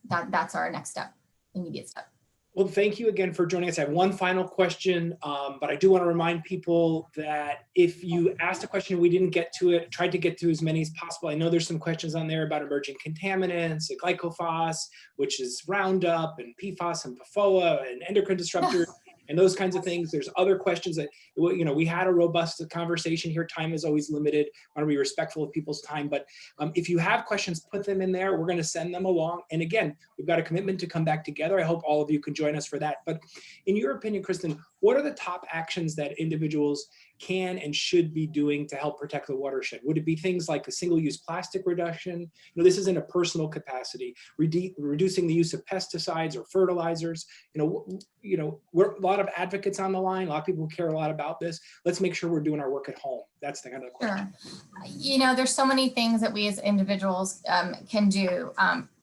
S3: that's our next step, immediate step.
S2: Well, thank you again for joining us. I have one final question, but I do want to remind people that if you asked a question and we didn't get to it, tried to get to as many as possible. I know there's some questions on there about emerging contaminants, glyphosate, which is Roundup, and PFAS and PFOA and endocrine disruptors. and those kinds of things. There's other questions that, you know, we had a robust conversation here. Time is always limited. I want to be respectful of people's time, but if you have questions, put them in there. We're going to send them along. And again, we've got a commitment to come back together. I hope all of you can join us for that. But in your opinion, Kristen, what are the top actions that individuals can and should be doing to help protect the watershed? Would it be things like the single-use plastic reduction? You know, this is in a personal capacity, reducing the use of pesticides or fertilizers. We're a lot of advocates on the line, a lot of people who care a lot about this. Let's make sure we're doing our work at home. That's the kind of question.
S3: Sure. You know, there's so many things that we as individuals can do.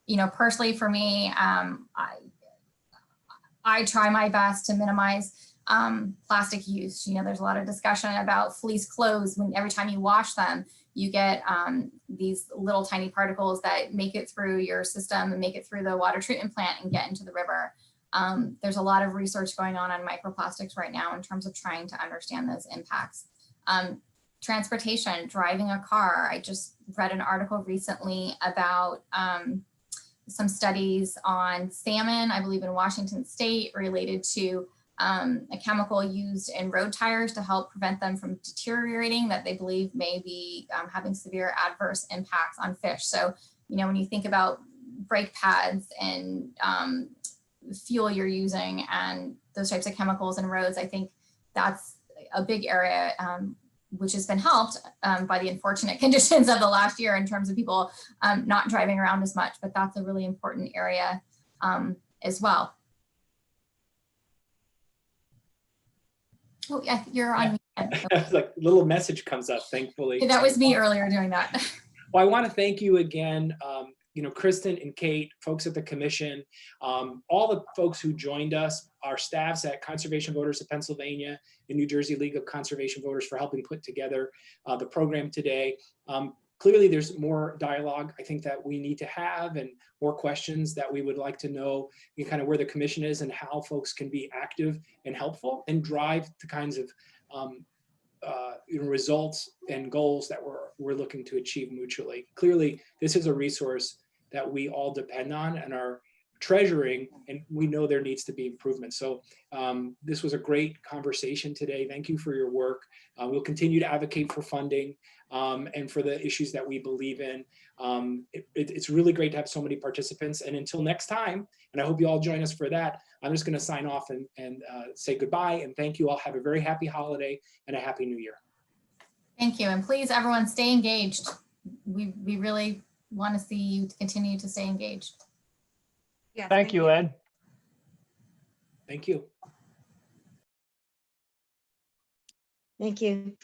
S3: You know, personally for me, I try my best to minimize plastic use. You know, there's a lot of discussion about fleece clothes. When every time you wash them, you get these little tiny particles that make it through your system and make it through the water treatment plant and get into the river. There's a lot of research going on microplastics right now in terms of trying to understand those impacts. Transportation, driving a car. I just read an article recently about some studies on salmon, I believe in Washington State, related to a chemical used in road tires to help prevent them from deteriorating that they believe may be having severe adverse impacts on fish. So, you know, when you think about brake pads and fuel you're using and those types of chemicals in roads, I think that's a big area which has been helped by the unfortunate conditions of the last year in terms of people not driving around as much, but that's a really important area as well. Oh, yeah, you're on.
S2: Like a little message comes up, thankfully.
S3: That was me earlier doing that.
S2: Well, I want to thank you again, you know, Kristen and Kate, folks at the commission, all the folks who joined us, our staffs at Conservation Voters of Pennsylvania and New Jersey League of Conservation Voters for helping put together the program today. Clearly, there's more dialogue I think that we need to have, and more questions that we would like to know, you know, kind of where the commission is and how folks can be active and helpful and drive the kinds of you know, results and goals that we're looking to achieve mutually. Clearly, this is a resource that we all depend on and are treasuring, and we know there needs to be improvement. So this was a great conversation today. Thank you for your work. We'll continue to advocate for funding and for the issues that we believe in. It's really great to have so many participants. And until next time, and I hope you all join us for that, I'm just going to sign off and say goodbye and thank you all. Have a very happy holiday and a happy new year.
S3: Thank you. And please, everyone, stay engaged. We really want to see you continue to stay engaged.
S4: Yes,
S5: Thank you, Ed.
S2: Thank you.
S6: Thank you.